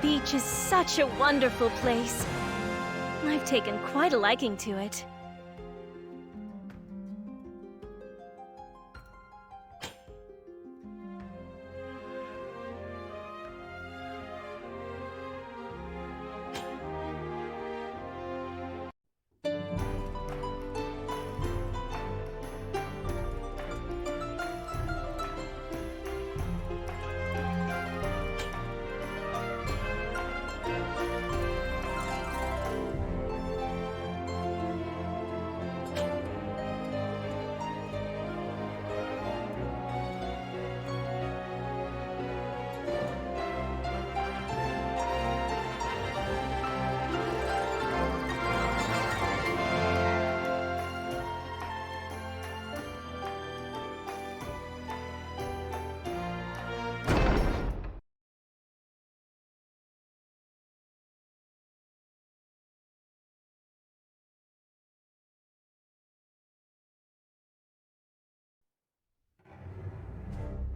beach is such a wonderful place. I've taken quite a liking to it.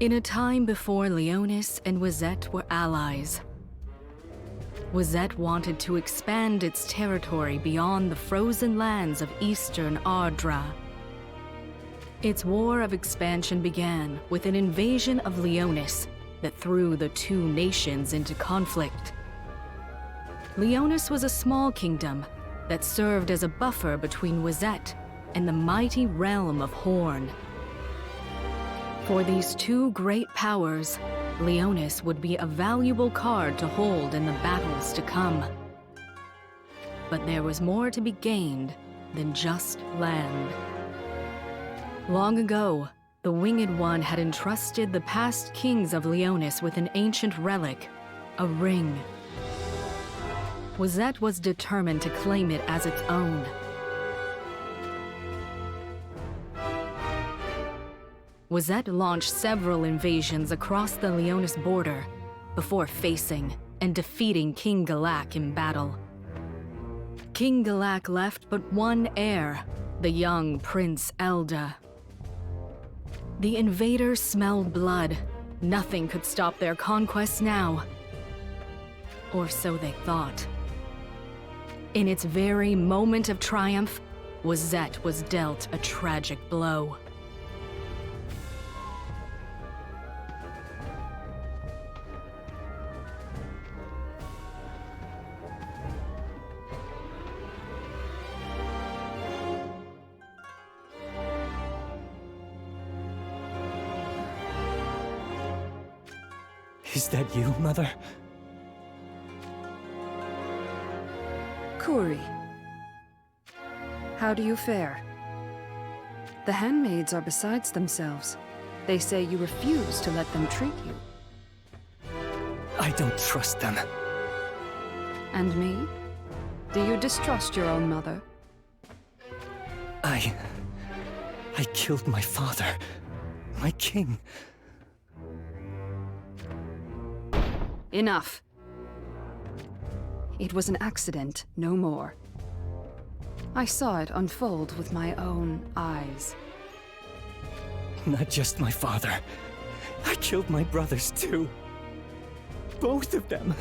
In a time before Leonis and Wazette were allies, Wazette wanted to expand its territory beyond the frozen lands of eastern Ardra. Its war of expansion began with an invasion of Leonis that threw the two nations into conflict. Leonis was a small kingdom that served as a buffer between Wazette and the mighty realm of Horn. For these two great powers, Leonis would be a valuable card to hold in the battles to come. But there was more to be gained than just land. Long ago, the Winged One had entrusted the past kings of Leonis with an ancient relic, a ring. Wazette was determined to claim it as its own. Wazette launched several invasions across the Leonis border before facing and defeating King Galak in battle. King Galak left but one heir, the young Prince Elda. The invaders smelled blood. Nothing could stop their conquest now. Or so they thought. In its very moment of triumph, Wazette was dealt a tragic blow. Is that you, Mother? Kuri. How do you fare? The handmaids are besides themselves. They say you refuse to let them treat you. I don't trust them. And me? Do you distrust your own mother? I killed my father, my king. Enough. It was an accident, no more. I saw it unfold with my own eyes. Not just my father. I killed my brothers too. Both of them.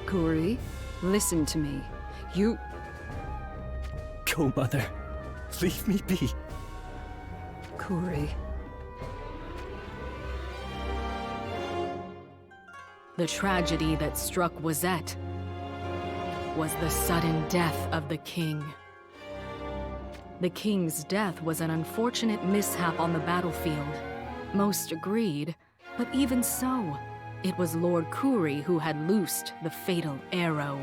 Kuri, listen to me. You... Go, Mother. Leave me be. Kuri... The tragedy that struck Wazette was the sudden death of the king. The king's death was an unfortunate mishap on the battlefield. Most agreed, but even so, it was Lord Kuri who had loosed the fatal arrow.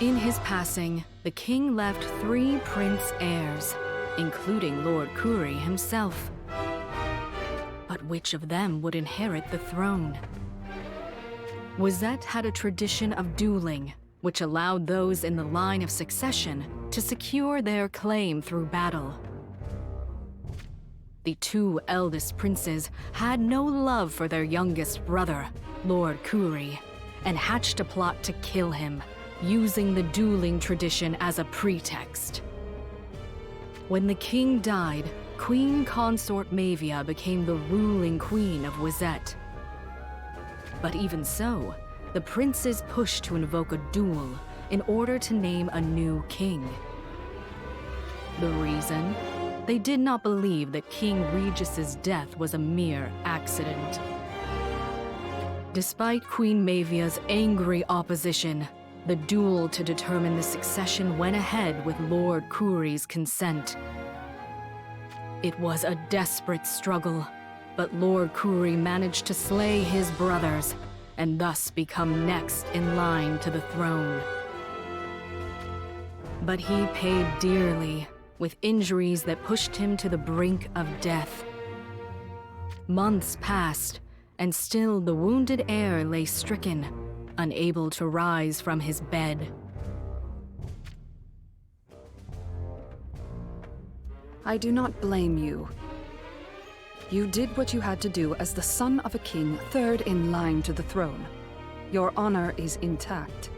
In his passing, the king left 3 prince heirs, including Lord Kuri himself. But which of them would inherit the throne? Wazette had a tradition of dueling, which allowed those in the line of succession to secure their claim through battle. The 2 eldest princes had no love for their youngest brother, Lord Kuri, and hatched a plot to kill him, using the dueling tradition as a pretext. When the king died, Queen Consort Mavia became the ruling queen of Wizette. But even so, the princes pushed to invoke a duel in order to name a new king. The reason? They did not believe that King Regis's death was a mere accident. Despite Queen Mavia's angry opposition, the duel to determine the succession went ahead with Lord Kuri's consent. It was a desperate struggle, but Lord Kuri managed to slay his brothers and thus become next in line to the throne. But he paid dearly, with injuries that pushed him to the brink of death. Months passed, and still the wounded heir lay stricken, unable to rise from his bed. I do not blame you. You did what you had to do as the son of a king, third in line to the throne. Your honor is intact.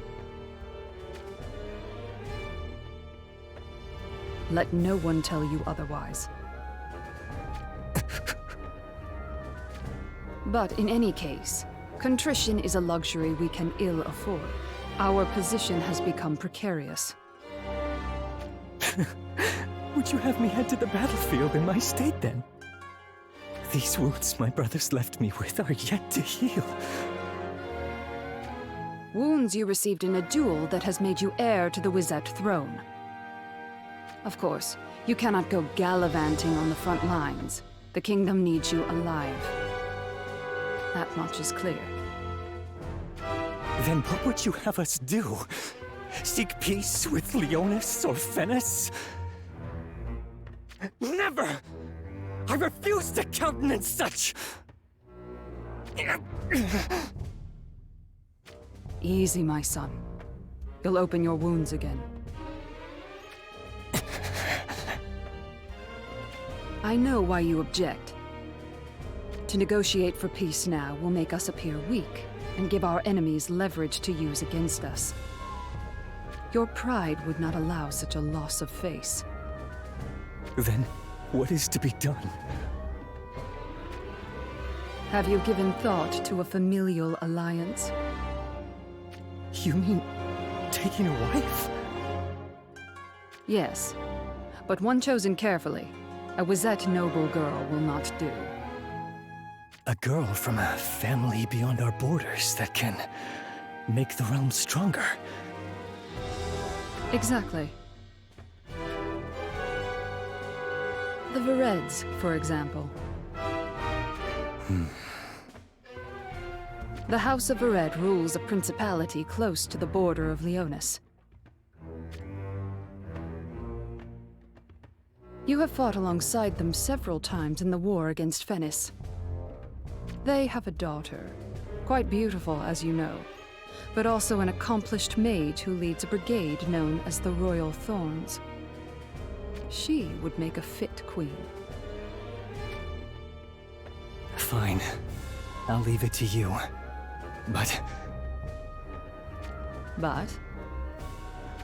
Let no one tell you otherwise. But in any case, contrition is a luxury we can ill afford. Our position has become precarious. Would you have me head to the battlefield in my state, then? These wounds my brothers left me with are yet to heal. Wounds you received in a duel that has made you heir to the Wizette throne. Of course, you cannot go gallivanting on the front lines. The kingdom needs you alive. That much is clear. Then what would you have us do? Seek peace with Leonis or Fennis? Never! I refuse to countenance such! Easy, my son. You'll open your wounds again. I know why you object. To negotiate for peace now will make us appear weak and give our enemies leverage to use against us. Your pride would not allow such a loss of face. Then, what is to be done? Have you given thought to a familial alliance? You mean taking a wife? Yes, but one chosen carefully. A Wizette noble girl will not do. A girl from a family beyond our borders that can make the realm stronger. Exactly. The Vereds, for example. The House of Vered rules a principality close to the border of Leonis. You have fought alongside them several times in the war against Fennis. They have a daughter, quite beautiful as you know, but also an accomplished mage who leads a brigade known as the Royal Thorns. She would make a fit queen. Fine. I'll leave it to you. But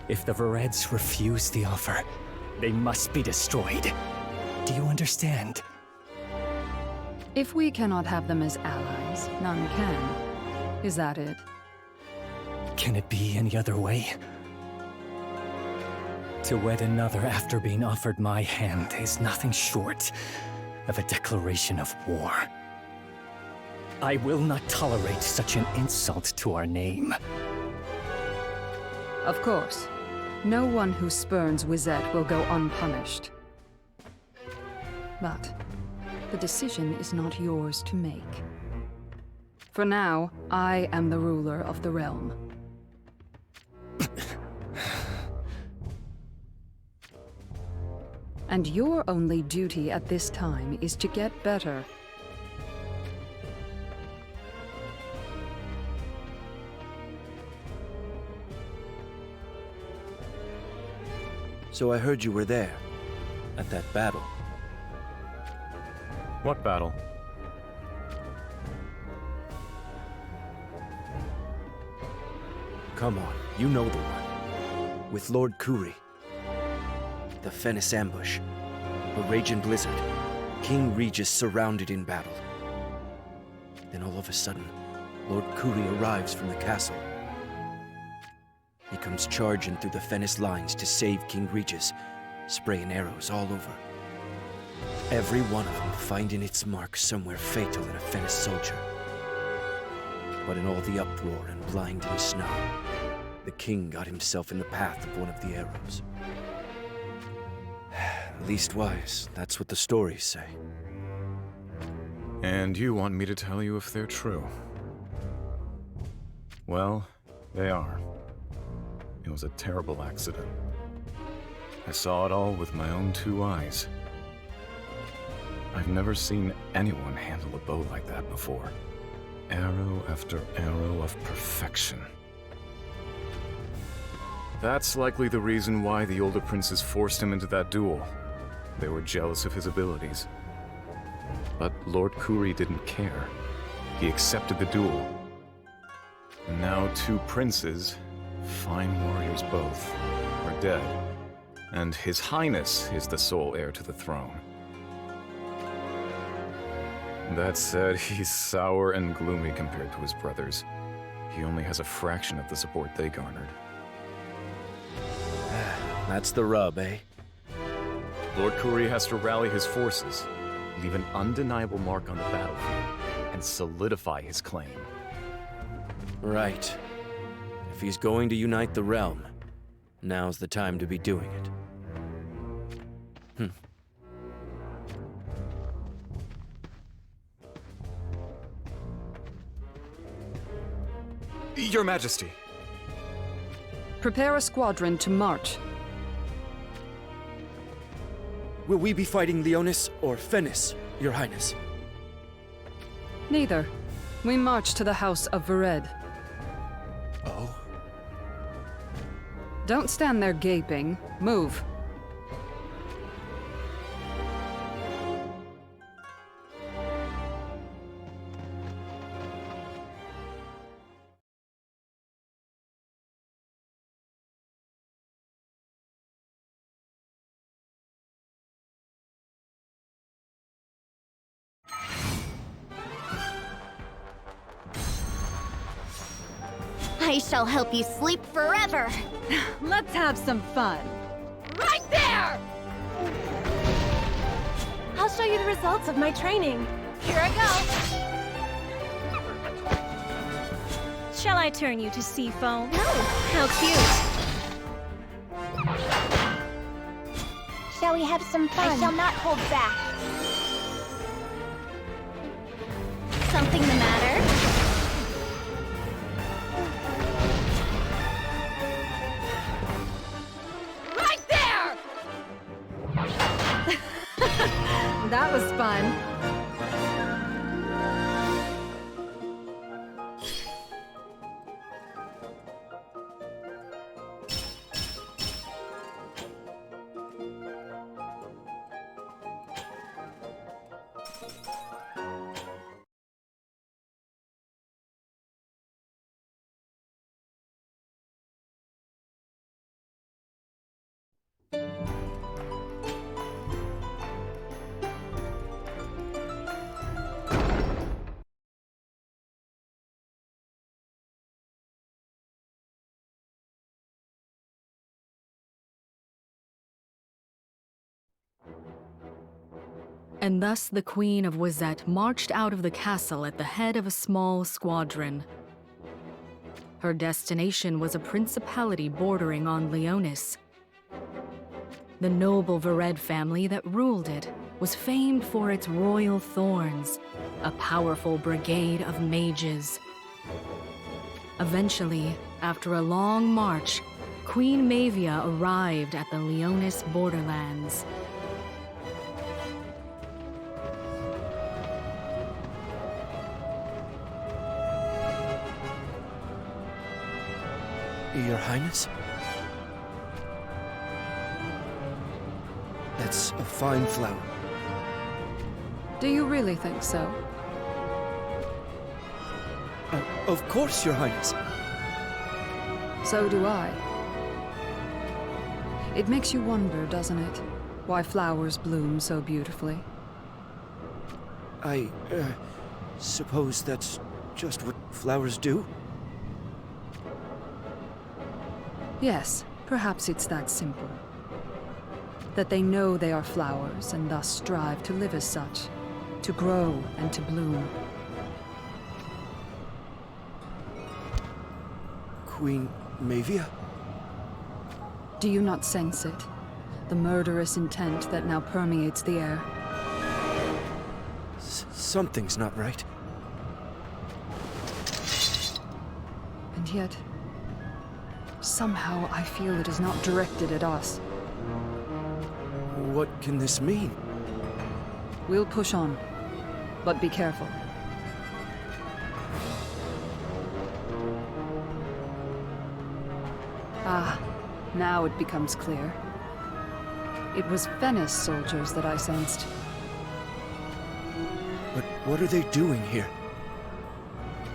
if the Vereds refuse the offer, they must be destroyed. Do you understand? If we cannot have them as allies, none can. Is that it? Can it be any other way? To wed another after being offered my hand is nothing short of a declaration of war. I will not tolerate such an insult to our name. Of course. No one who spurns Wizette will go unpunished. But the decision is not yours to make. For now, I am the ruler of the realm. And your only duty at this time is to get better. So I heard you were there, at that battle. What battle? Come on, you know the one. With Lord Kuri. The Fennis ambush. A raging blizzard. King Regis surrounded in battle. Then all of a sudden, Lord Kuri arrives from the castle. He comes charging through the Fennis lines to save King Regis, spraying arrows all over. Every one of them finding its mark somewhere fatal in a Fennis soldier. But in all the uproar and blinding snow, the king got himself in the path of one of the arrows. Leastwise, that's what the stories say. And you want me to tell you if they're true? Well, they are. It was a terrible accident. I saw it all with my own 2 eyes. I've never seen anyone handle a bow like that before. Arrow after arrow of perfection. That's likely the reason why the older princes forced him into that duel. They were jealous of his abilities. But Lord Kuri didn't care. He accepted the duel. And now 2 princes, fine warriors both, are dead. And His Highness is the sole heir to the throne. That said, he's sour and gloomy compared to his brothers. He only has a fraction of the support they garnered. That's the rub, eh? Lord Kuri has to rally his forces, leave an undeniable mark on the battlefield, and solidify his claim. Right. If he's going to unite the realm, now's the time to be doing it. Your Majesty! Prepare a squadron to march. Will we be fighting Leonis or Fennis, Your Highness? Neither. We march to the house of Vered. Oh? Don't stand there gaping. Move. I shall help you sleep forever! Let's have some fun. Right there! I'll show you the results of my training. Here I go! Shall I turn you to sea foam? No! How cute! Shall we have some fun? I shall not hold back. Something the matter? Right there! That was fun. And thus the Queen of Wizet marched out of the castle at the head of a small squadron. Her destination was a principality bordering on Leonis. The noble Vered family that ruled it was famed for its royal thorns, a powerful brigade of mages. Eventually, after a long march, Queen Mavia arrived at the Leonis borderlands. Your Highness? That's a fine flower. Do you really think so? Of course, Your Highness. So do I. It makes you wonder, doesn't it? why flowers bloom so beautifully? I suppose that's just what flowers do? Yes, perhaps it's that simple. That they know they are flowers and thus strive to live as such, to grow and to bloom. Queen Mavia? Do you not sense it? The murderous intent that now permeates the air. Something's not right. And yet, somehow I feel it is not directed at us. What can this mean? We'll push on, but be careful. Ah, now it becomes clear. It was Venice soldiers that I sensed. But what are they doing here?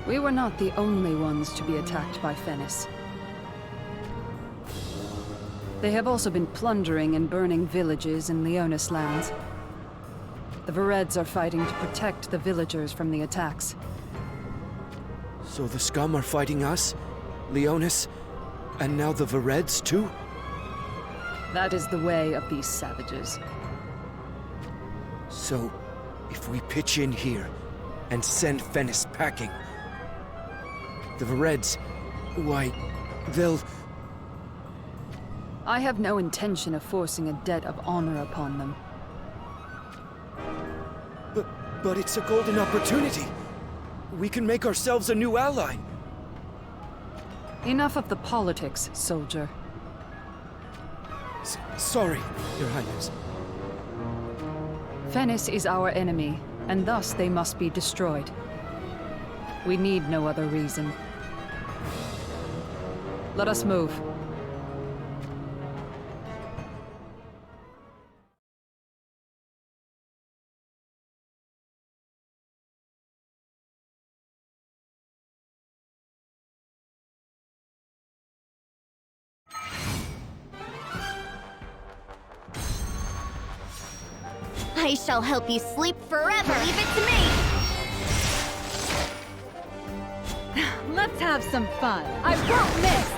We were not the only ones to be attacked by Venice. They have also been plundering and burning villages in Leonis lands. The Vereds are fighting to protect the villagers from the attacks. So the scum are fighting us, Leonis, and now the Vereds too? That is the way of these savages. So, if we pitch in here and send Venice packing, the Vereds, why, they'll... I have no intention of forcing a debt of honor upon them. But it's a golden opportunity. We can make ourselves a new ally. Enough of the politics, soldier. Sorry, Your Highness. Venice is our enemy, and thus they must be destroyed. We need no other reason. Let us move. I shall help you sleep forever. Leave it to me. Let's have some fun. I won't miss.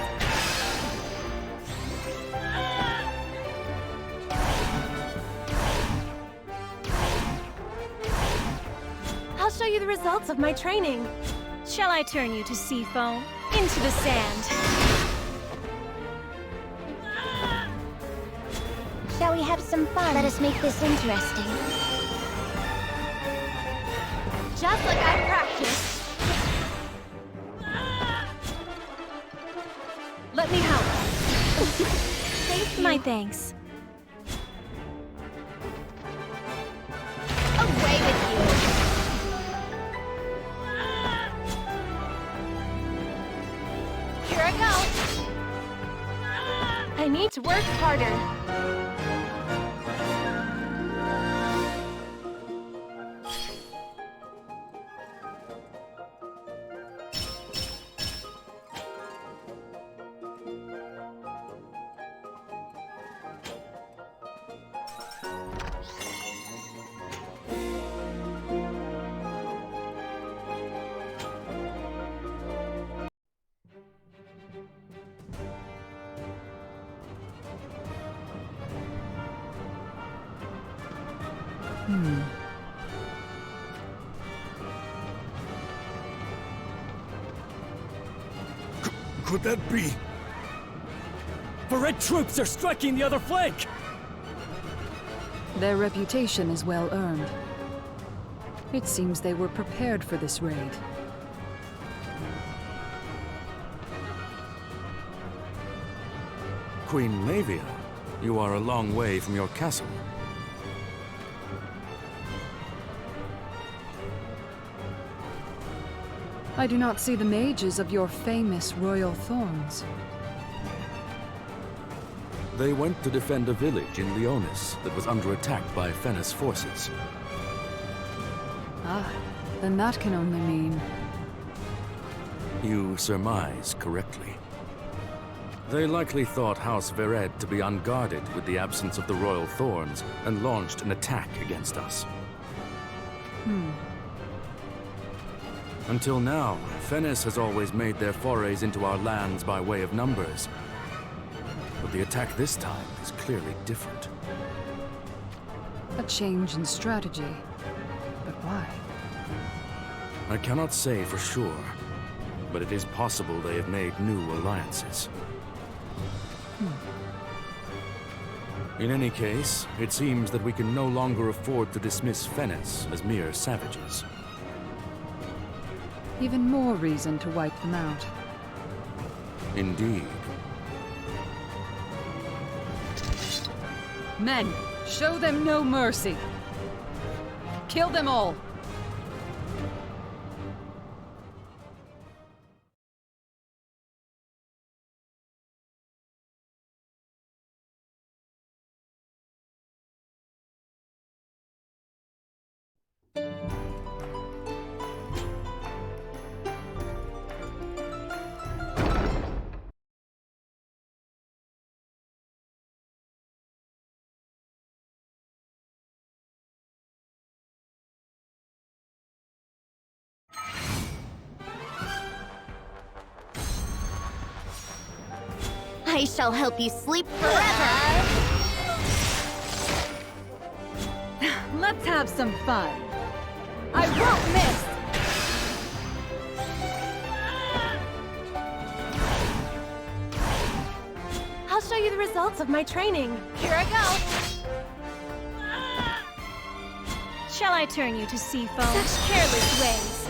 I'll show you the results of my training. Shall I turn you to sea foam? Into the sand. Shall we have some fun? Let us make this interesting. Just like I practiced. Let me help. Thank you. My thanks. Away with you. Here I go. I need to work harder. Could that be? Red troops are striking the other flank! Their reputation is well earned. It seems they were prepared for this raid. Queen Mavia, you are a long way from your castle. I do not see the mages of your famous royal thorns. They went to defend a village in Leonis that was under attack by Venice forces. Ah, then that can only mean... You surmise correctly. They likely thought House Vered to be unguarded with the absence of the royal thorns and launched an attack against us. Until now, Fennis has always made their forays into our lands by way of numbers. But the attack this time is clearly different. A change in strategy. But why? I cannot say for sure, but it is possible they have made new alliances. In any case, it seems that we can no longer afford to dismiss Fennis as mere savages. Even more reason to wipe them out. Indeed. Men, show them no mercy. Kill them all. I shall help you sleep forever! Let's have some fun. I won't miss! I'll show you the results of my training. Here I go! Shall I turn you to sea foam? Such careless ways.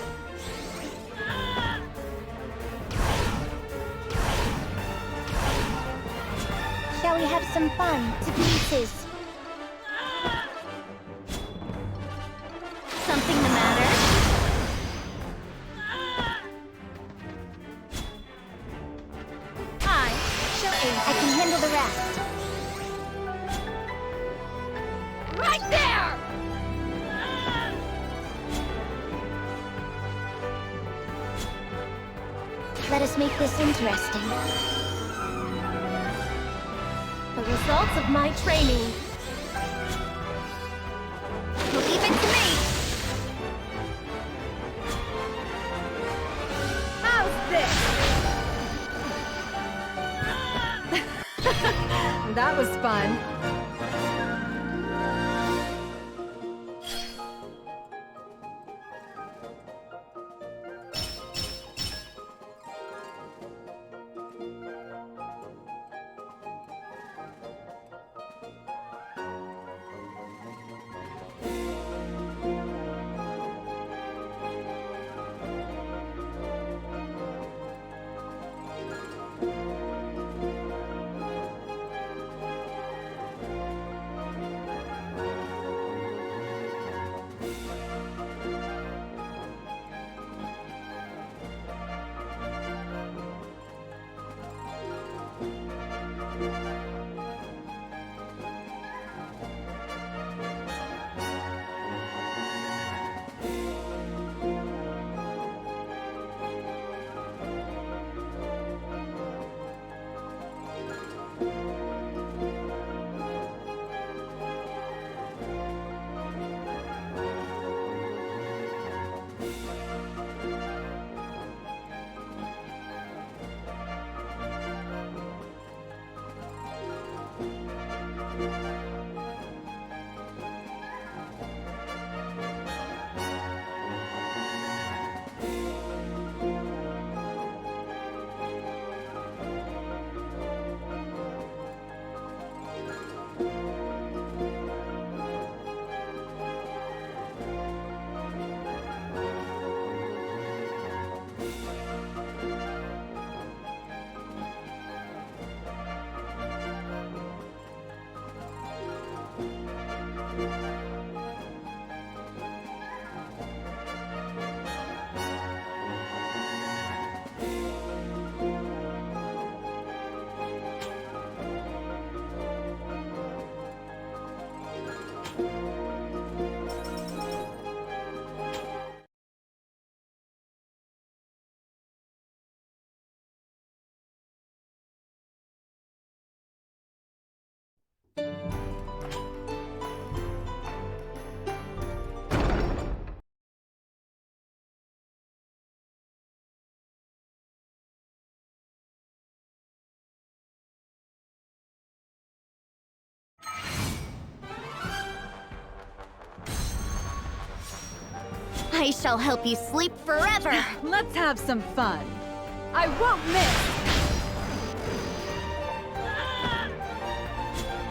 Shall we have some fun? To pieces. Something the matter? I shall aid I can handle the rest. Right there! Let us make this interesting. the results of my training. Leave it to me! How's this? That was fun. I shall help you sleep forever. Let's have some fun. I won't miss!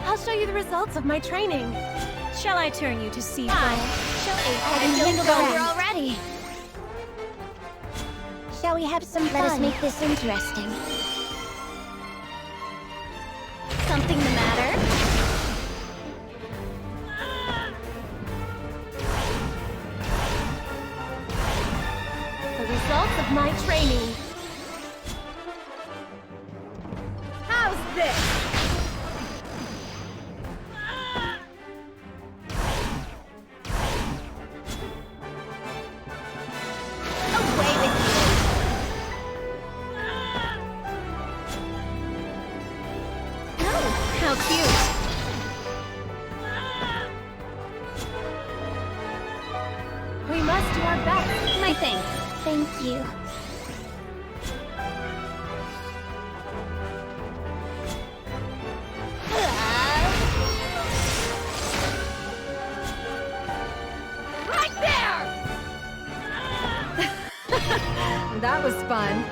I'll show you the results of my training. Shall I turn you to sea foam? I can handle over already. Shall we have some fun? Let us make this interesting. Something the matter? The results of my training. How's this? Away with you. Oh, how cute. We must do our best. My thanks. Thank you. Right there! That was fun.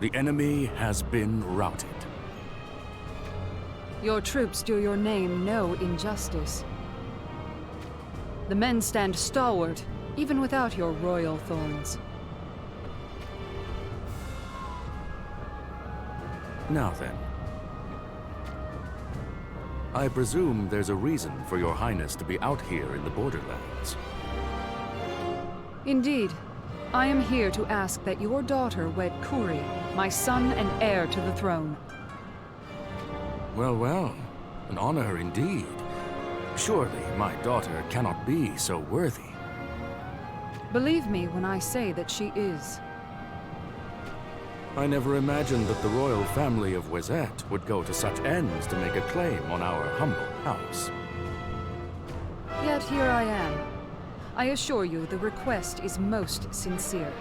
The enemy has been routed. Your troops do your name no injustice. The men stand stalwart, even without your royal thorns. Now then. I presume there's a reason for your highness to be out here in the borderlands. Indeed. I am here to ask that your daughter wed Kuri, my son and heir to the throne. Well, well. An honor indeed. Surely my daughter cannot be so worthy. Believe me when I say that she is. I never imagined that the royal family of Wezet would go to such ends to make a claim on our humble house. Yet here I am. I assure you the request is most sincere.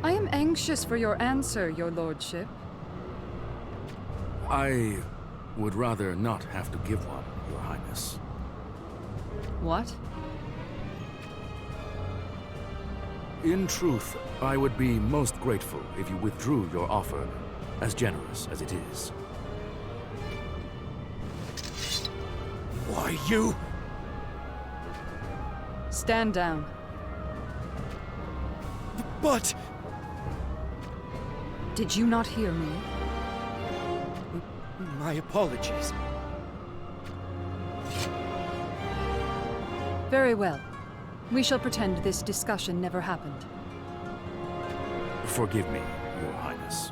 I am anxious for your answer, your lordship. I would rather not have to give one, your highness. What? In truth, I would be most grateful if you withdrew your offer, as generous as it is. Why, you? Stand down. But... Did you not hear me? My apologies. Very well. We shall pretend this discussion never happened. Forgive me, your highness.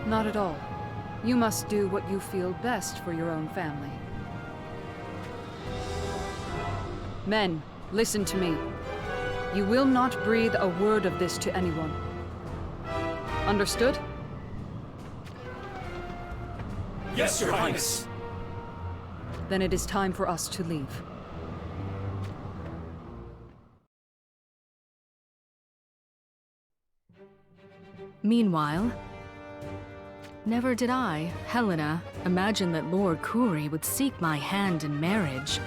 Not at all. You must do what you feel best for your own family. Men, listen to me. You will not breathe a word of this to anyone. Understood? Yes, Your Highness! Then it is time for us to leave. Meanwhile, never did I, Helena, imagine that Lord Kuri would seek my hand in marriage.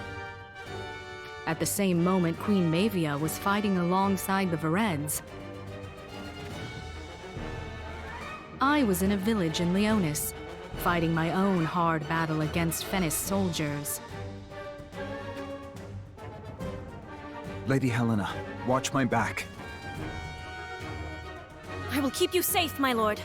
At the same moment, Queen Mavia was fighting alongside the Vareds. I was in a village in Leonis, fighting my own hard battle against Fennis soldiers. Lady Helena, watch my back. I will keep you safe, my lord.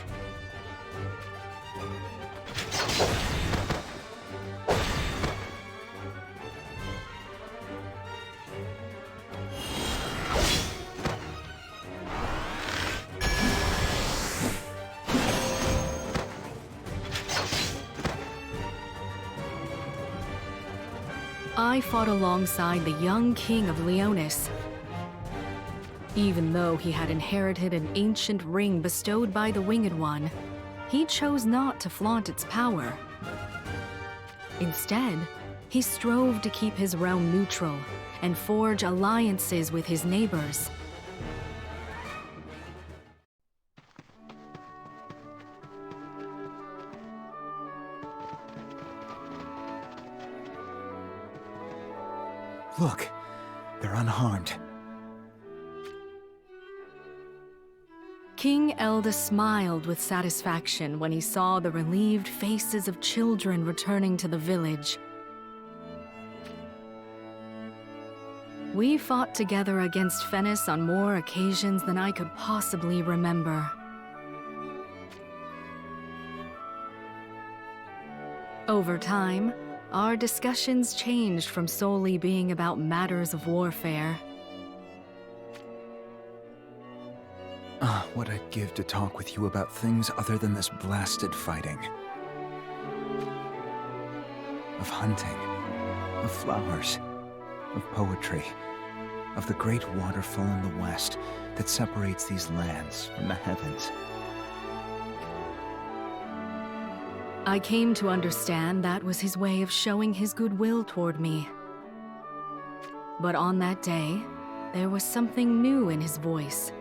I fought alongside the young king of Leonis. Even though he had inherited an ancient ring bestowed by the Winged One, he chose not to flaunt its power. Instead, he strove to keep his realm neutral and forge alliances with his neighbors. Look, they're unharmed. King Elda smiled with satisfaction when he saw the relieved faces of children returning to the village. We fought together against Fennis on more occasions than I could possibly remember. Over time, our discussions changed from solely being about matters of warfare. What I'd give to talk with you about things other than this blasted fighting. Of hunting, of flowers, of poetry, of the great waterfall in the west that separates these lands from the heavens. I came to understand that was his way of showing his goodwill toward me. But on that day, there was something new in his voice.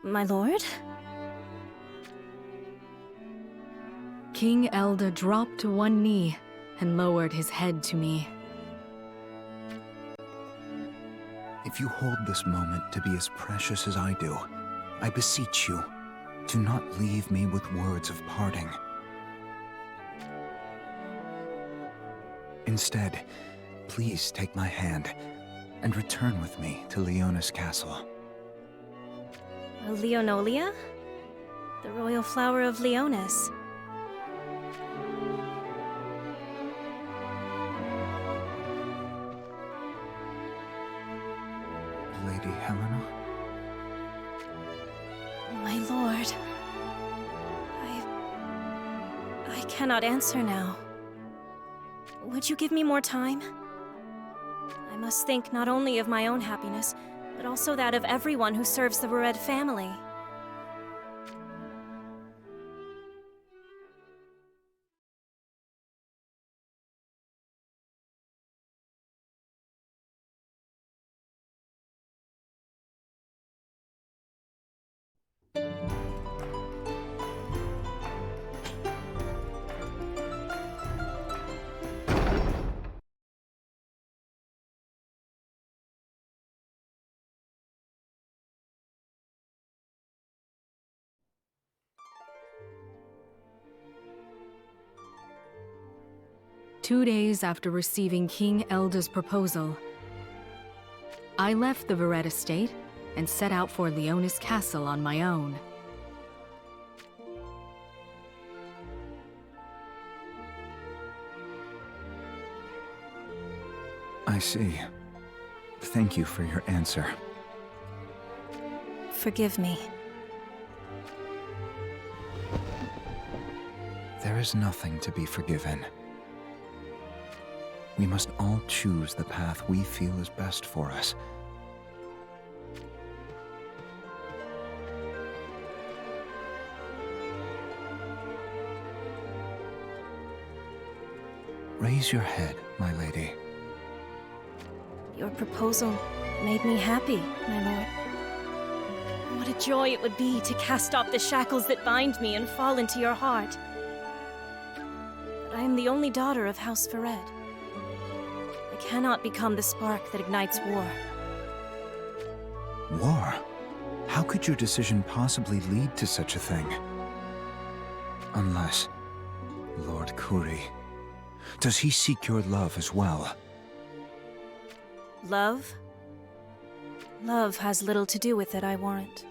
My lord? King Elda dropped to one knee and lowered his head to me. If you hold this moment to be as precious as I do, I beseech you, do not leave me with words of parting. Instead, please take my hand and return with me to Leonis Castle. Leonolia? The royal flower of Leonis. Lady Helena? My lord. I cannot answer now. Would you give me more time? I must think not only of my own happiness, but also that of everyone who serves the Rued family. Two days after receiving King Elda's proposal, I left the Vered estate and set out for Leonis Castle on my own. I see. Thank you for your answer. Forgive me. There is nothing to be forgiven. We must all choose the path we feel is best for us. Raise your head, my lady. Your proposal made me happy, my lord. What a joy it would be to cast off the shackles that bind me and fall into your heart. But I am the only daughter of House Vered. I cannot become the spark that ignites war. War? How could your decision possibly lead to such a thing? Unless, Lord Kuri, Does he seek your love as well? Love? Love has little to do with it, I warrant.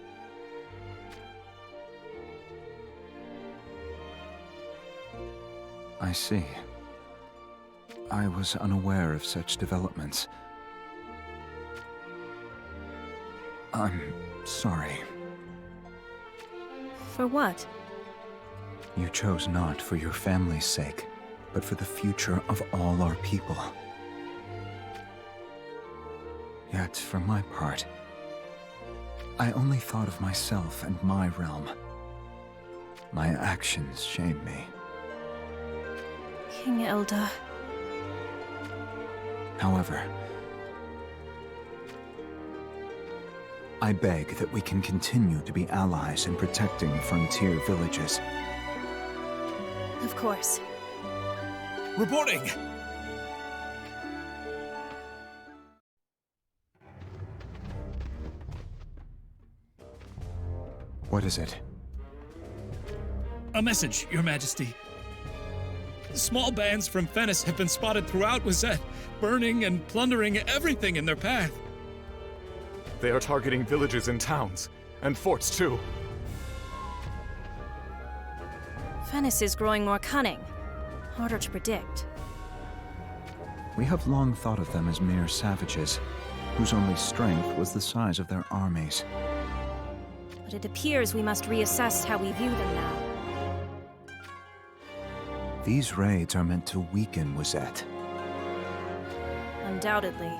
I see. I was unaware of such developments. I'm sorry. For what? You chose not for your family's sake, but for the future of all our people. Yet, for my part, I only thought of myself and my realm. My actions shame me. King Elda. However, I beg that we can continue to be allies in protecting frontier villages. Of course. Reporting! What is it? A message, Your Majesty. Small bands from Fennis have been spotted throughout Wazette, burning and plundering everything in their path. They are targeting villages and towns, and forts too. Fennis is growing more cunning. Harder to predict. We have long thought of them as mere savages, whose only strength was the size of their armies. But it appears we must reassess how we view them now. These raids are meant to weaken Wazette. Undoubtedly.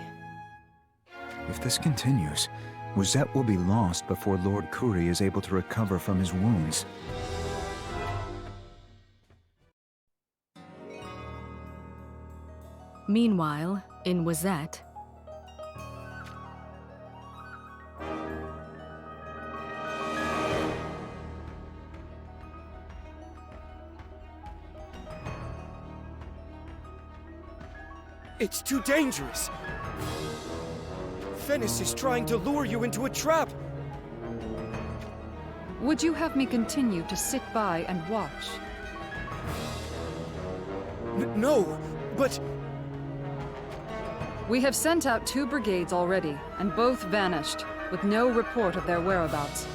If this continues, Wazette will be lost before Lord Kuri is able to recover from his wounds. Meanwhile, in Wazette, It's too dangerous. Fennis is trying to lure you into a trap. Would you have me continue to sit by and watch? No, but... We have sent out 2 brigades already, and both vanished, with no report of their whereabouts.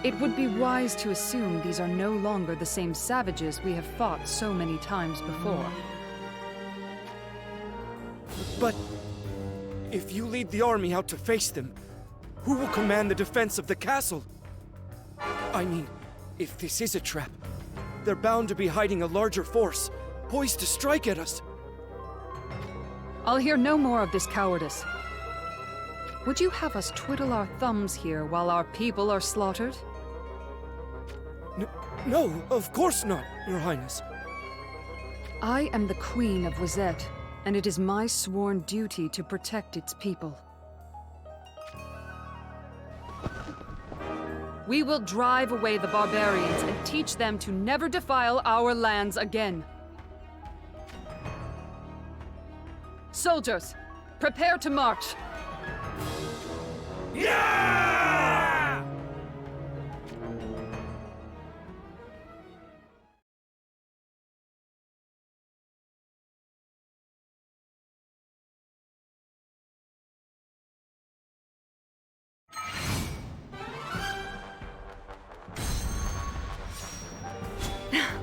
It would be wise to assume these are no longer the same savages we have fought so many times before. But... if you lead the army out to face them, who will command the defense of the castle? I mean, if this is a trap, they're bound to be hiding a larger force, poised to strike at us. I'll hear no more of this cowardice. Would you have us twiddle our thumbs here while our people are slaughtered? No, of course not, Your Highness. I am the Queen of Wazette, and it is my sworn duty to protect its people. We will drive away the barbarians and teach them to never defile our lands again. Soldiers, prepare to march! Yeah!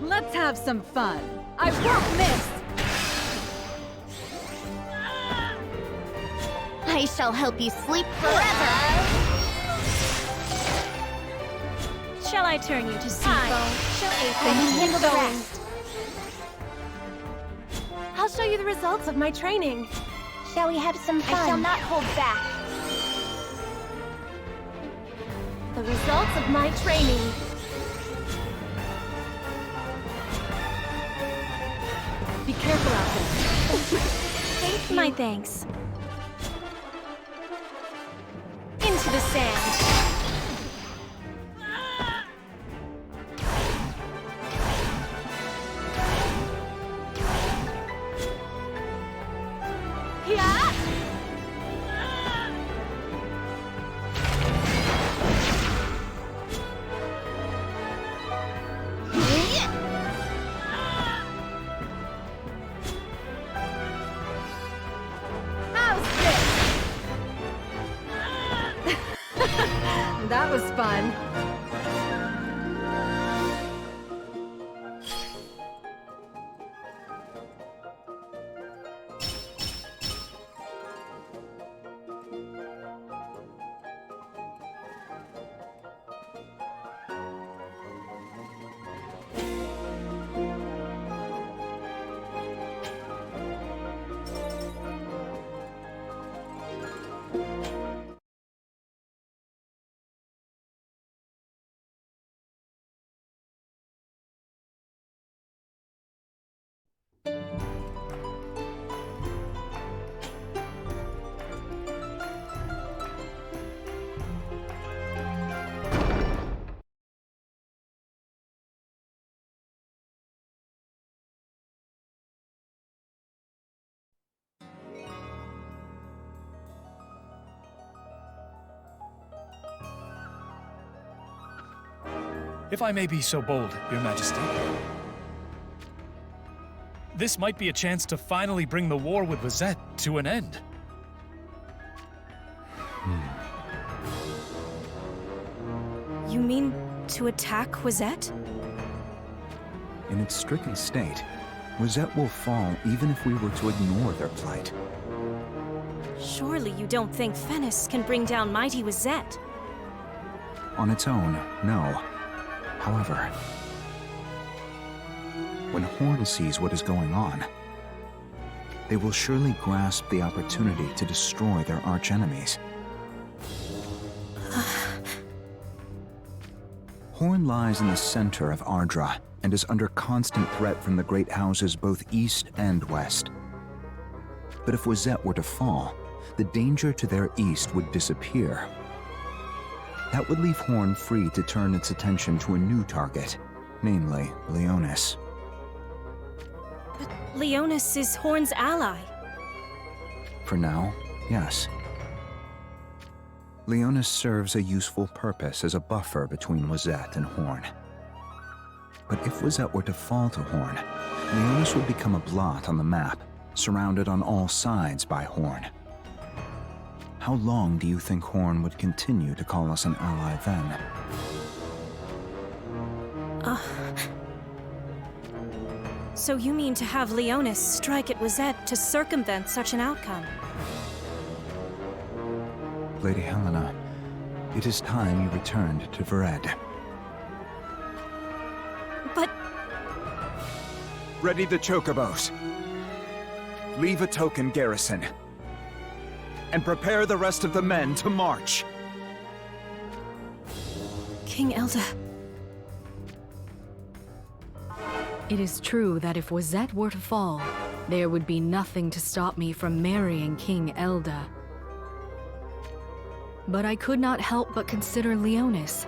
Let's have some fun. I won't miss! I shall help you sleep forever. Shall I turn you to Seafoam? I can handle the rest. I'll show you the results of my training. Shall we have some fun? I shall not hold back. The results of my training. Be careful out there. Thank you. My thanks. Into the sand. Yeah. That was fun. If I may be so bold, Your Majesty. This might be a chance to finally bring the war with Wazette to an end. You mean to attack Wazette? In its stricken state, Wazette will fall even if we were to ignore their plight. Surely you don't think Fennis can bring down mighty Wazette? On its own, no. However, when Horn sees what is going on, they will surely grasp the opportunity to destroy their archenemies. Horn lies in the center of Ardra and is under constant threat from the great houses both east and west. But if Wazette were to fall, the danger to their east would disappear. That would leave Horn free to turn its attention to a new target, namely Leonis. But Leonis is Horn's ally. For now, yes. Leonis serves a useful purpose as a buffer between Wazette and Horn. But if Wazette were to fall to Horn, Leonis would become a blot on the map, surrounded on all sides by Horn. How long do you think Horn would continue to call us an ally then? So you mean to have Leonis strike at Wazette to circumvent such an outcome? Lady Helena, it is time you returned to Vered. But... Ready the chocobos. Leave a token garrison. And prepare the rest of the men to march. King Elda... It is true that if Wazette were to fall, there would be nothing to stop me from marrying King Elda. But I could not help but consider Leonis.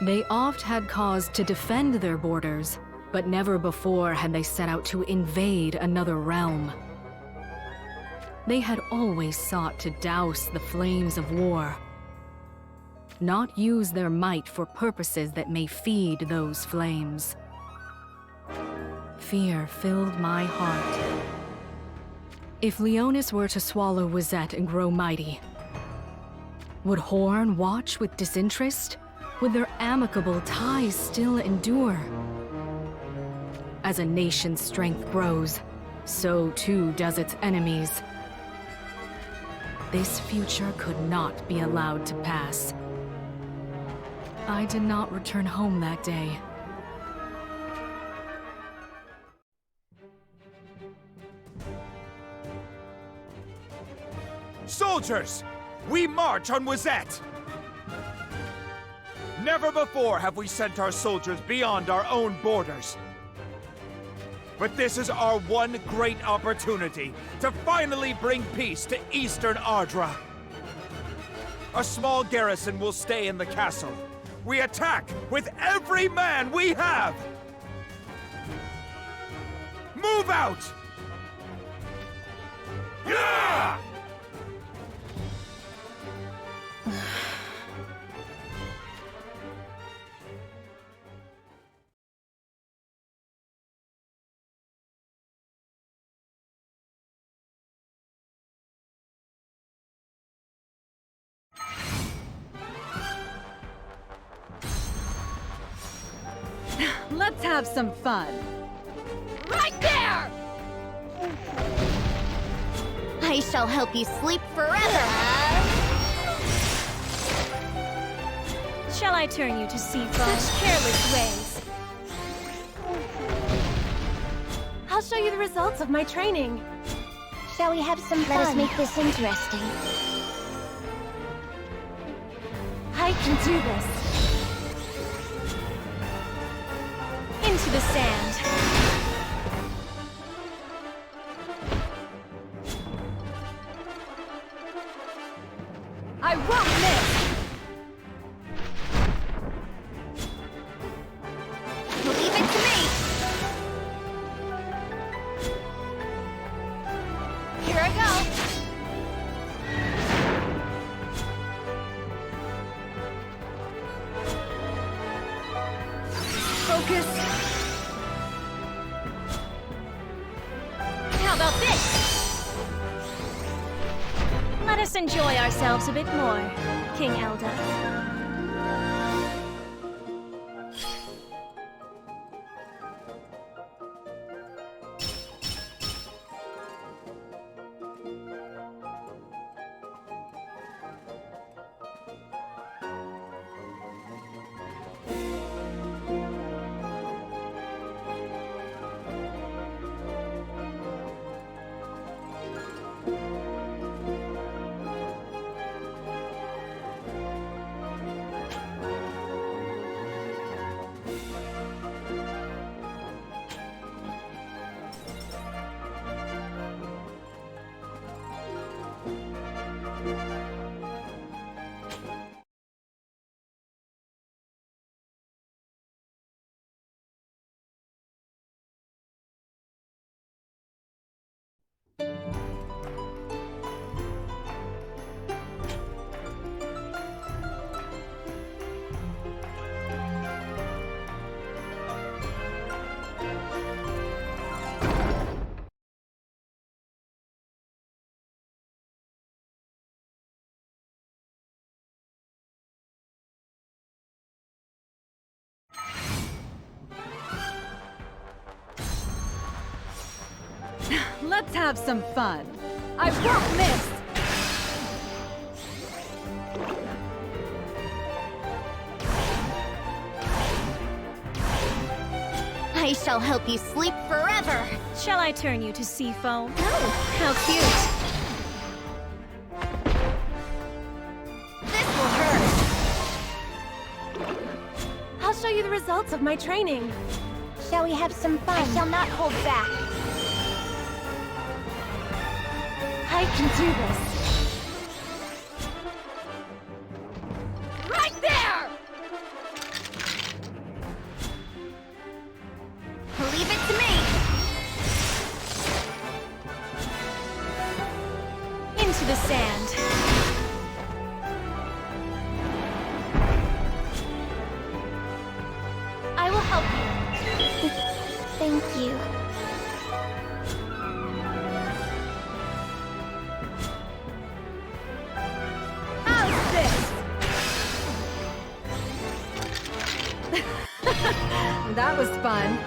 They oft had cause to defend their borders, but never before had they set out to invade another realm. They had always sought to douse the flames of war, not use their might for purposes that may feed those flames. Fear filled my heart. If Leonis were to swallow Wazette and grow mighty, would Horn watch with disinterest? Would their amicable ties still endure? As a nation's strength grows, so too does its enemies. This future could not be allowed to pass. I did not return home that day. Soldiers! We march on Wazette! Never before have we sent our soldiers beyond our own borders. But this is our one great opportunity to finally bring peace to Eastern Ardra. A small garrison will stay in the castle. We attack with every man we have! Move out! Yeah! have some fun. Right there! I shall help you sleep forever. Shall I turn you to sea foam? Such careless ways. I'll show you the results of my training. Shall we have some fun? Let us make this interesting. I can do this. Into the sand. I won't miss! Leave it to me! Here I go! Focus! How about this? Let us enjoy ourselves a bit more, King Elda. Let's have some fun. I won't miss! I shall help you sleep forever. Shall I turn you to sea foam? No. How cute. This will hurt. I'll show you the results of my training. Shall we have some fun? I shall not hold back. I can do this. Right there! Leave it to me! Into the sand. I will help you. Thank you. That was fun.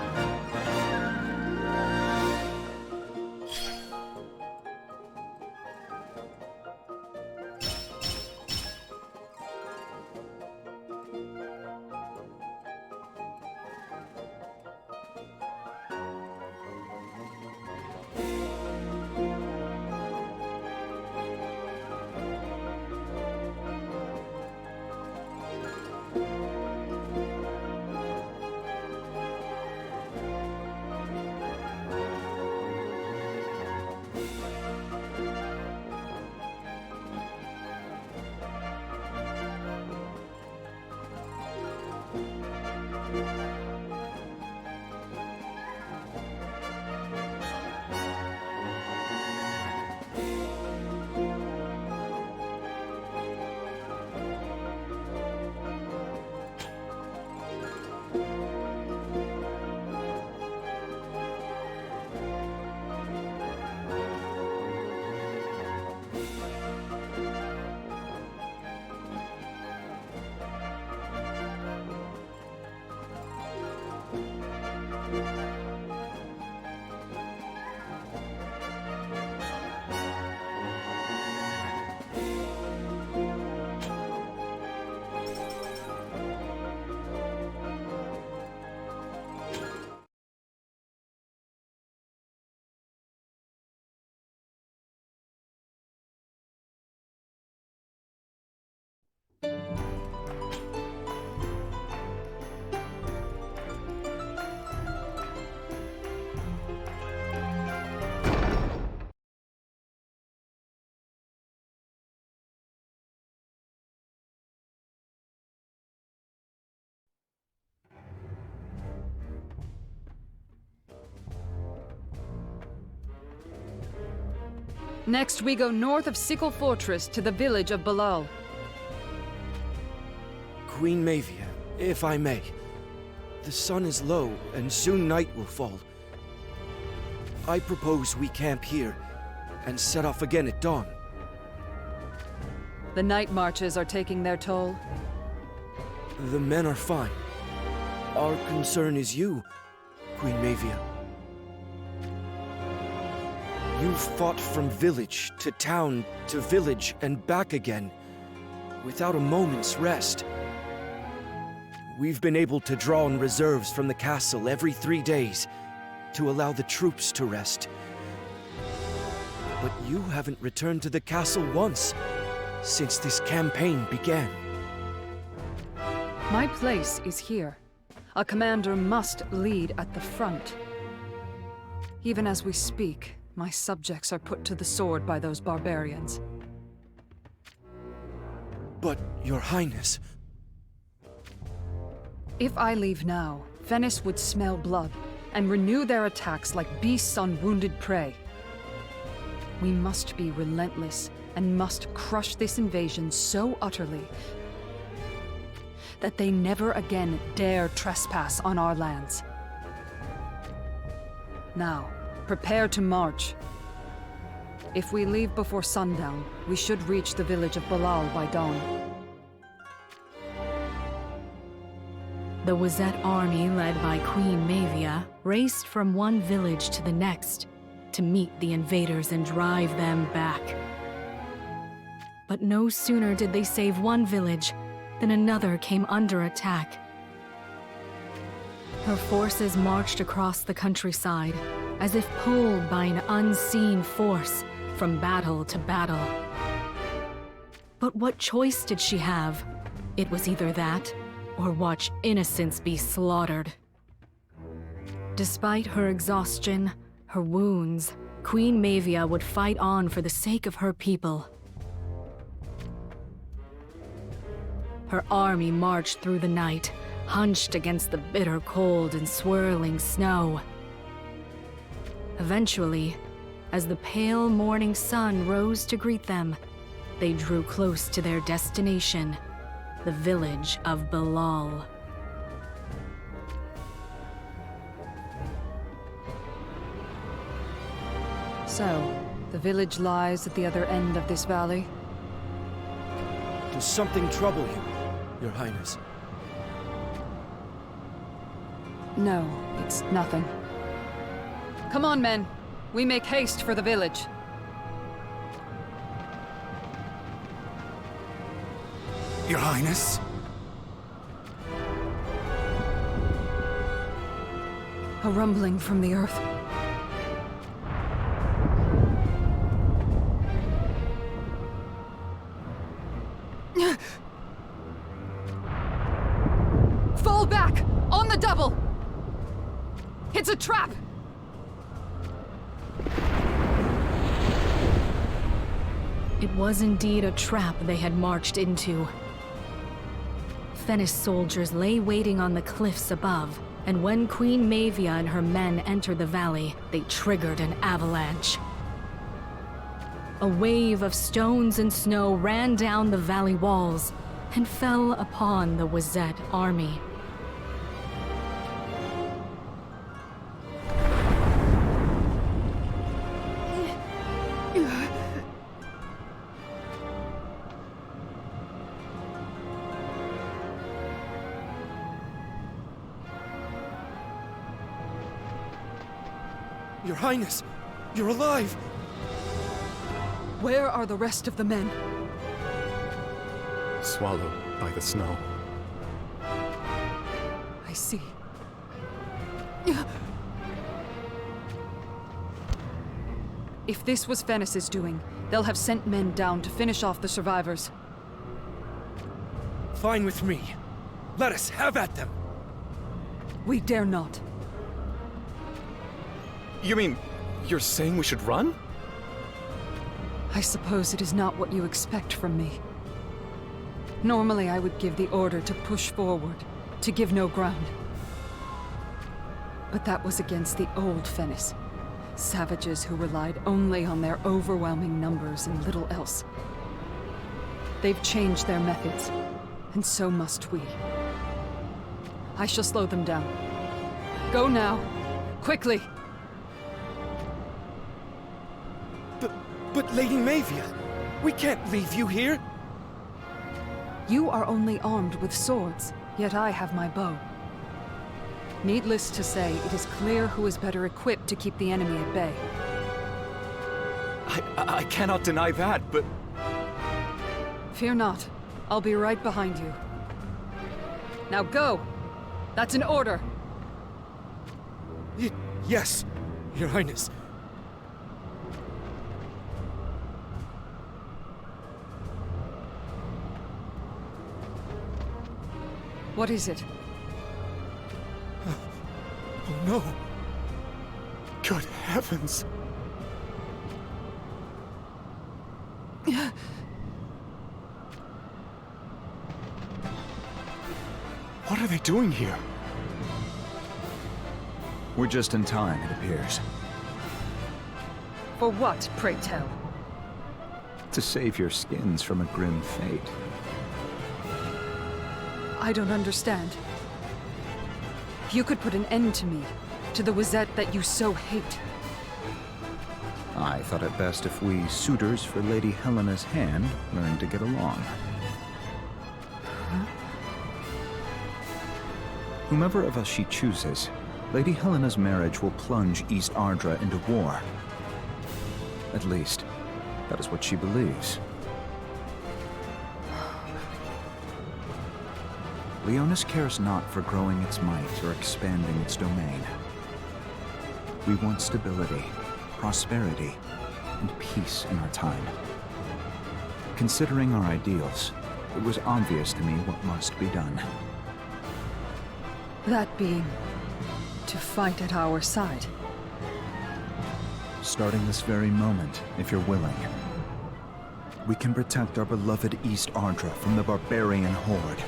Next, we go north of Sickle Fortress to the village of Balal. Queen Mavia, if I may. The sun is low, and soon night will fall. I propose we camp here, and set off again at dawn. The night marches are taking their toll. The men are fine. Our concern is you, Queen Mavia. You've fought from village to town to village and back again, without a moment's rest. We've been able to draw on reserves from the castle every 3 days to allow the troops to rest. But you haven't returned to the castle once since this campaign began. My place is here. A commander must lead at the front. Even as we speak, my subjects are put to the sword by those barbarians. But, Your Highness... If I leave now, Venice would smell blood and renew their attacks like beasts on wounded prey. We must be relentless and must crush this invasion so utterly that they never again dare trespass on our lands. Now, prepare to march. If we leave before sundown, we should reach the village of Balal by dawn. The Wazette army, led by Queen Mavia, raced from one village to the next to meet the invaders and drive them back. But no sooner did they save one village than another came under attack. Her forces marched across the countryside, as if pulled by an unseen force from battle to battle. But what choice did she have? It was either that, or watch innocents be slaughtered. Despite her exhaustion, her wounds, Queen Mavia would fight on for the sake of her people. Her army marched through the night, hunched against the bitter cold and swirling snow. Eventually, as the pale morning sun rose to greet them, they drew close to their destination, the village of Balal. So, the village lies at the other end of this valley? Does something trouble you, Your Highness? No, it's nothing. Come on, men. We make haste for the village. Your Highness? A rumbling from the earth. Fall back! On the double! It's a trap! It was indeed a trap they had marched into. Fennis soldiers lay waiting on the cliffs above, and when Queen Mavia and her men entered the valley, they triggered an avalanche. A wave of stones and snow ran down the valley walls and fell upon the Wazette army. Your Highness, you're alive! Where are the rest of the men? Swallowed by the snow. I see. If this was Fennis's doing, they'll have sent men down to finish off the survivors. Fine with me. Let us have at them! We dare not. You mean, you're saying we should run? I suppose it is not what you expect from me. Normally I would give the order to push forward, to give no ground. But that was against the old Fennis. Savages who relied only on their overwhelming numbers and little else. They've changed their methods, and so must we. I shall slow them down. Go now. Quickly! But Lady Mavia, we can't leave you here. You are only armed with swords, yet I have my bow. Needless to say, it is clear who is better equipped to keep the enemy at bay. I cannot deny that, but... Fear not. I'll be right behind you. Now go! That's an order! Yes, Your Highness. What is it? Oh no! Good heavens! What are they doing here? We're just in time, it appears. For what, pray tell? To save your skins from a grim fate. I don't understand. You could put an end to me, to the Wizette that you so hate. I thought it best if we suitors for Lady Helena's hand learned to get along. Huh? Whomever of us she chooses, Lady Helena's marriage will plunge East Ardra into war. At least, that is what she believes. Leonis cares not for growing its might or expanding its domain. We want stability, prosperity, and peace in our time. Considering our ideals, it was obvious to me what must be done. That being, to fight at our side. Starting this very moment, if you're willing. We can protect our beloved East Ardra from the barbarian horde.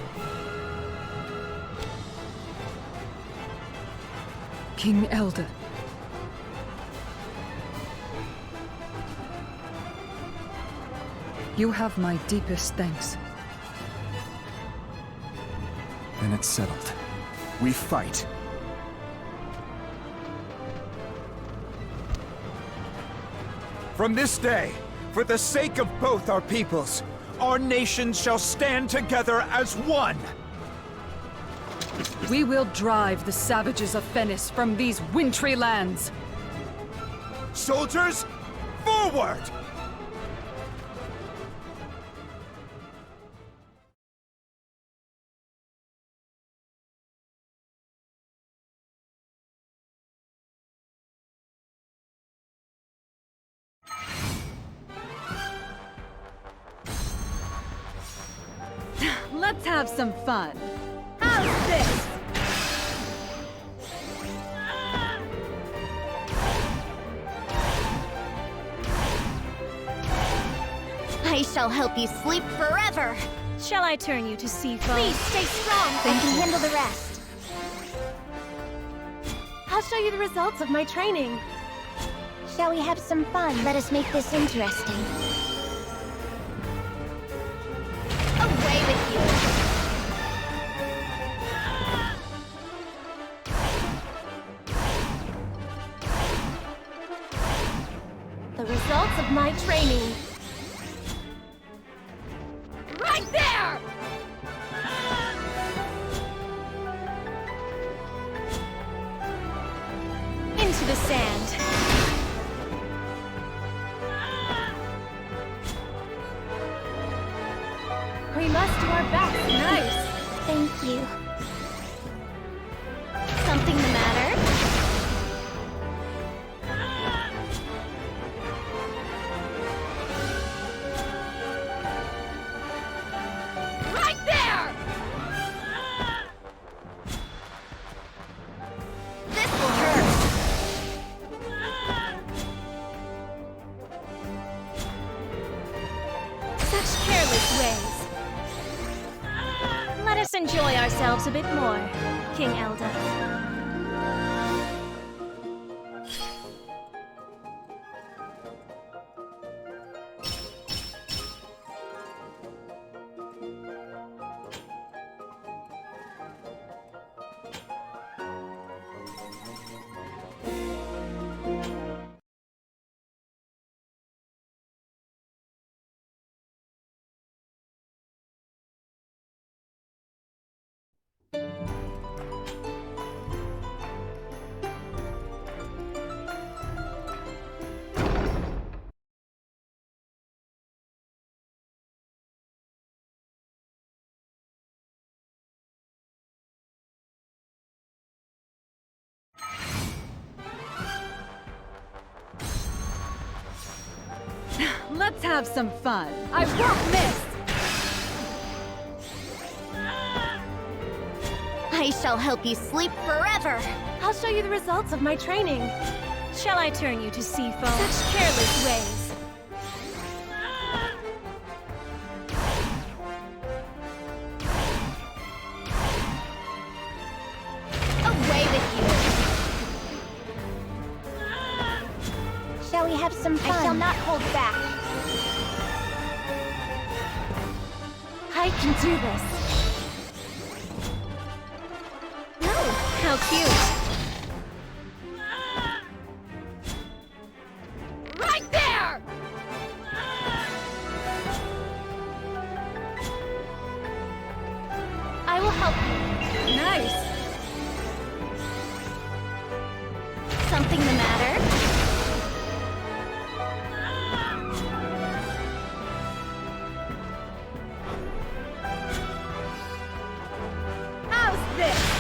King Elder. You have my deepest thanks. Then it's settled. We fight. From this day, for the sake of both our peoples, our nations shall stand together as one! We will drive the savages of Fennis from these wintry lands! Soldiers, forward! Let's have some fun. How's this? I shall help you sleep forever. Shall I turn you to Seafoam? Please stay strong. I can handle the rest. I'll show you the results of my training. Shall we have some fun? Let us make this interesting. Away with you! The results of my training. Right there! Into the sand. We must do our best. Nice. Thank you. Something the matter? Right there! This will hurt. Such careless ways. Let us enjoy ourselves a bit more, King Elda. Let's have some fun. I won't miss! I shall help you sleep forever. I'll show you the results of my training. Shall I turn you to sea foam? Such careless ways. Away with you. Shall we have some fun? I shall not hold back. I can do this. How cute! Right there! I will help you. Nice! Something the matter? How's this?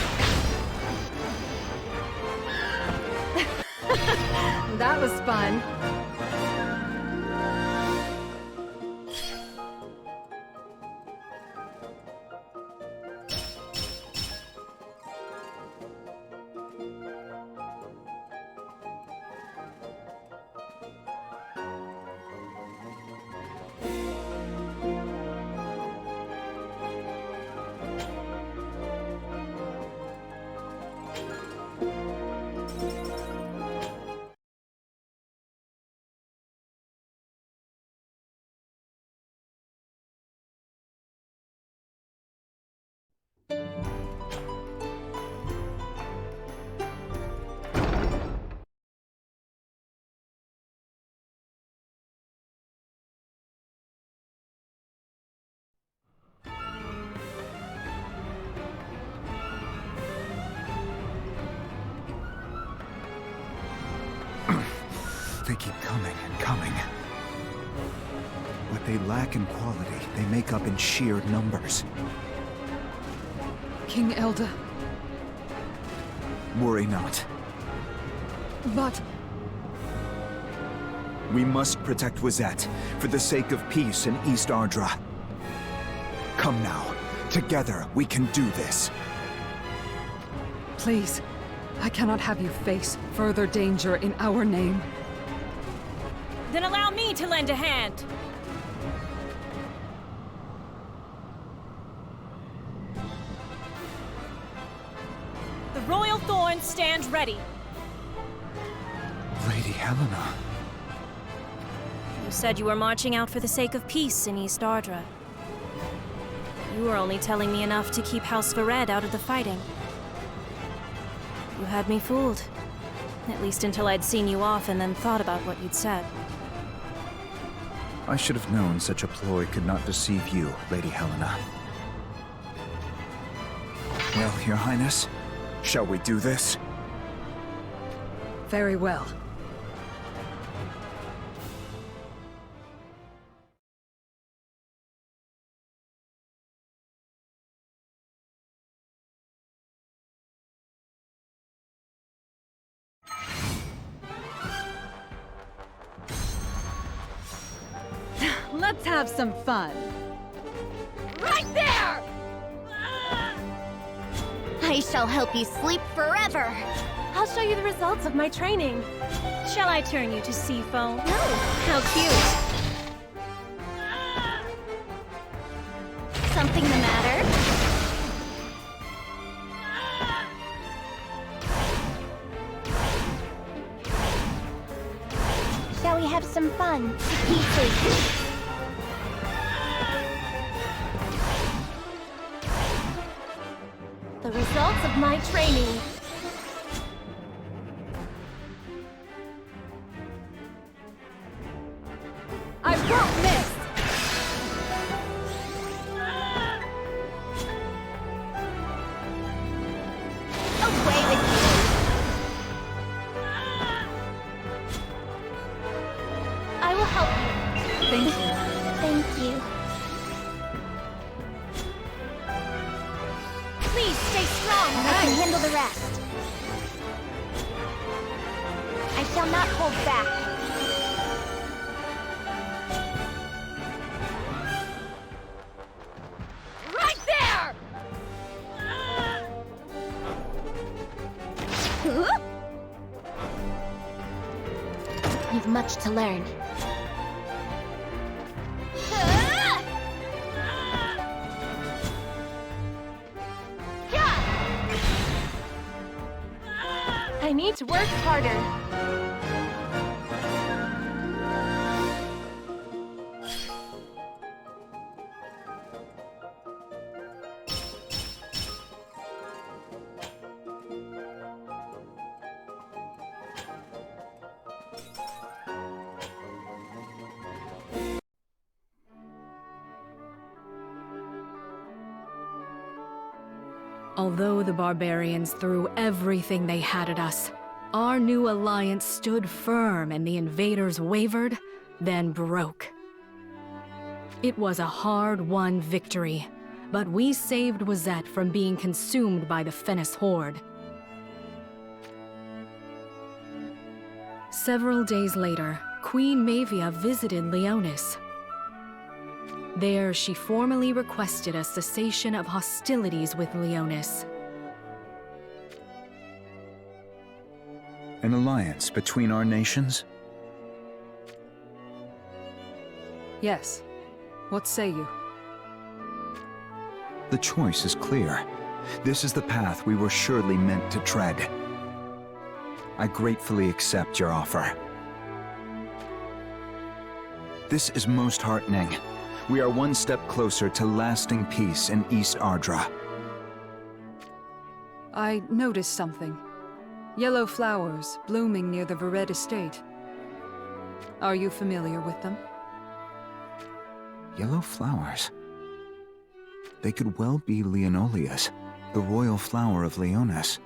That was fun. They keep coming and coming. What they lack in quality, they make up in sheer numbers. King Elda, Worry not. but We must protect Wizette, for the sake of peace in East Ardra. Come now. Together, we can do this. please, I cannot have you face further danger in our name. Then allow me to lend a hand. The Royal Thorns stand ready. Lady Helena. You said you were marching out for the sake of peace in East Ardra. You were only telling me enough to keep House Vared out of the fighting. You had me fooled. At least until I'd seen you off and then thought about what you'd said. I should have known such a ploy could not deceive you, Lady Helena. Well, Your Highness, shall we do this? Very well. Let's have some fun. Right there! I shall help you sleep forever. I'll show you the results of my training. Shall I turn you to sea foam? No. How cute! Something the matter? Shall we have some fun? Pieces. The results of my training. I won't miss! Away with you! I will help you. Thank you. Thank you. Please stay strong. I can handle the rest. I shall not hold back. much to learn. I need to work harder. Although the barbarians threw everything they had at us, our new alliance stood firm and the invaders wavered, then broke. It was a hard-won victory, but we saved Wazette from being consumed by the Fennis horde. Several days later, Queen Mavia visited Leonis. There, she formally requested a cessation of hostilities with Leonis. An alliance between our nations? Yes. What say you? The choice is clear. This is the path we were surely meant to tread. I gratefully accept your offer. This is most heartening. We are one step closer to lasting peace in East Ardra. I noticed something. Yellow flowers blooming near the Vered estate. Are you familiar with them? Yellow flowers? They could well be Leonolia's, the royal flower of Leonis.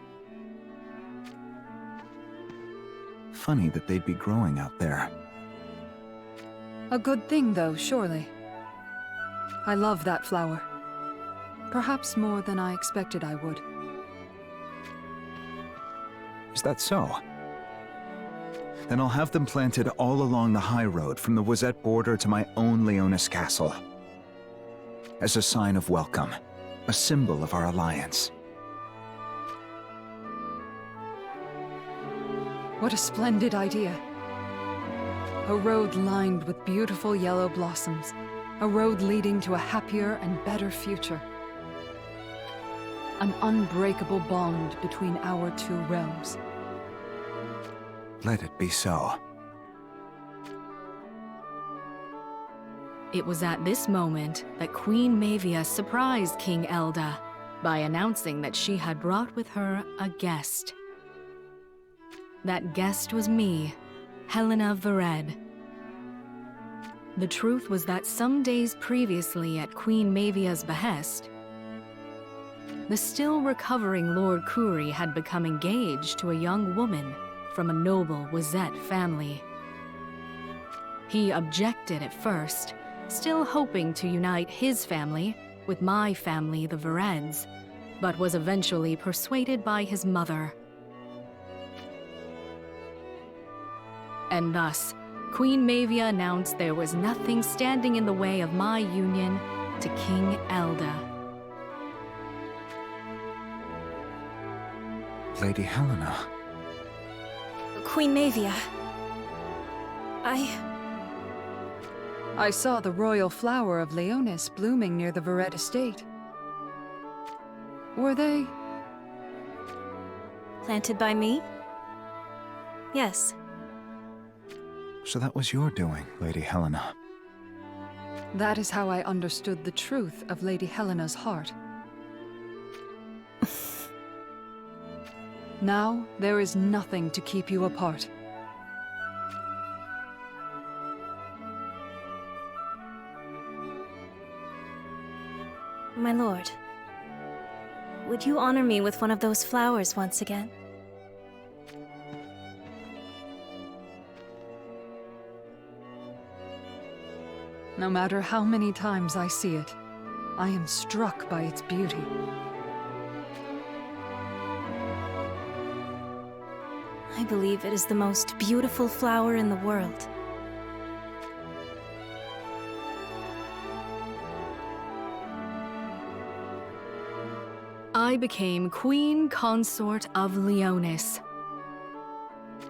Funny that they'd be growing out there. A good thing, though, surely. I love that flower. Perhaps more than I expected I would. Is that so? Then I'll have them planted all along the high road from the Wazette border to my own Leonis castle. As a sign of welcome, a symbol of our alliance. What a splendid idea. A road lined with beautiful yellow blossoms. A road leading to a happier and better future. An unbreakable bond between our two realms. Let it be so. It was at this moment that Queen Mavia surprised King Elda by announcing that she had brought with her a guest. That guest was me, Helena Vered. The truth was that some days previously, at Queen Mavia's behest, the still recovering Lord Kuri had become engaged to a young woman from a noble Wazette family. He objected at first, still hoping to unite his family with my family, the Vereds, but was eventually persuaded by his mother. And thus, Queen Mavia announced there was nothing standing in the way of my union to King Elda. Lady Helena. Queen Mavia. I saw the royal flower of Leonis blooming near the Vered estate. Were they... Planted by me? Yes. So that was your doing, Lady Helena. That is how I understood the truth of Lady Helena's heart. Now, there is nothing to keep you apart. My lord, would you honor me with one of those flowers once again? No matter how many times I see it, I am struck by its beauty. I believe it is the most beautiful flower in the world. I became Queen Consort of Leonis.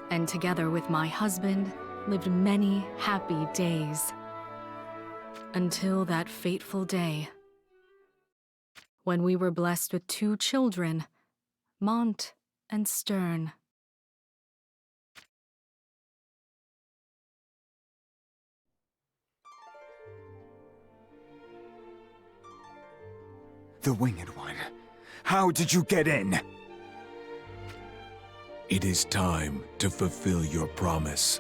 And together with my husband, lived many happy days. Until that fateful day, when we were blessed with 2 children, Mont and Stern. The Winged One. How did you get in? It is time to fulfill your promise.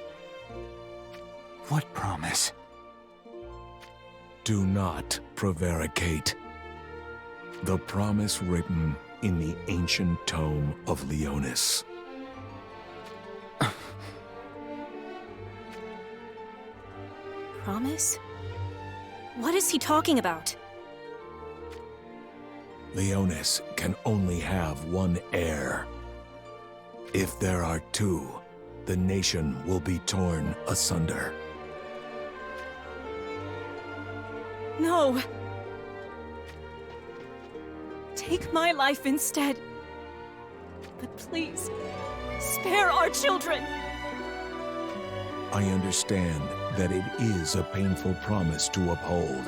What promise? Do not prevaricate. The promise written in the ancient tome of Leonis. Promise? What is he talking about? Leonis can only have one heir. If there are 2, the nation will be torn asunder. No! Take my life instead. But please, spare our children! I understand that it is a painful promise to uphold.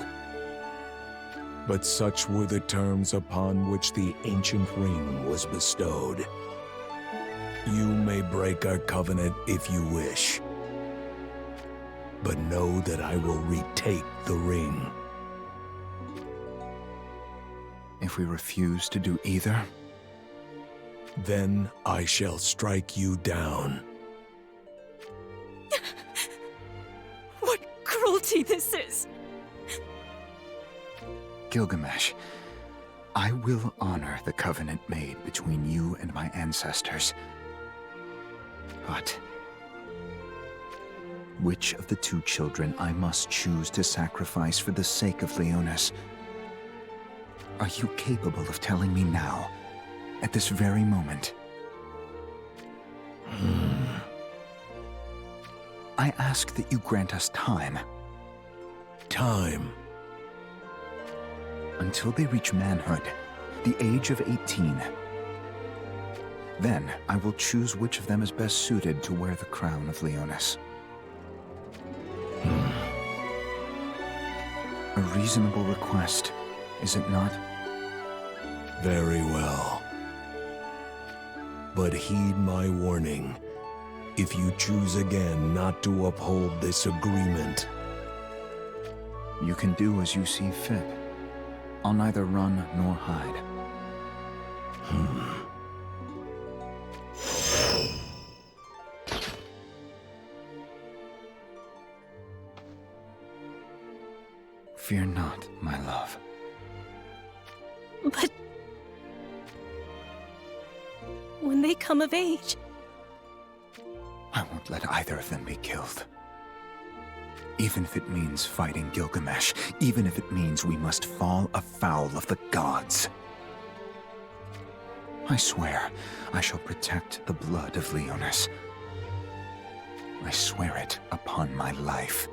But such were the terms upon which the ancient ring was bestowed. You may break our covenant if you wish, but know that I will retake the ring. If we refuse to do either? Then I shall strike you down. What cruelty this is! Gilgamesh, I will honor the covenant made between you and my ancestors. But which of the 2 children I must choose to sacrifice for the sake of Leonis? Are you capable of telling me now, at this very moment? I ask that you grant us time. Time? Until they reach manhood, the age of 18. Then I will choose which of them is best suited to wear the crown of Leonis. A reasonable request, is it not? Very well. But heed my warning. If you choose again not to uphold this agreement... You can do as you see fit. I'll neither run nor hide. Fear not, my love. But... when they come of age... I won't let either of them be killed. Even if it means fighting Gilgamesh, even if it means we must fall afoul of the gods. I swear I shall protect the blood of Leonis. I swear it upon my life.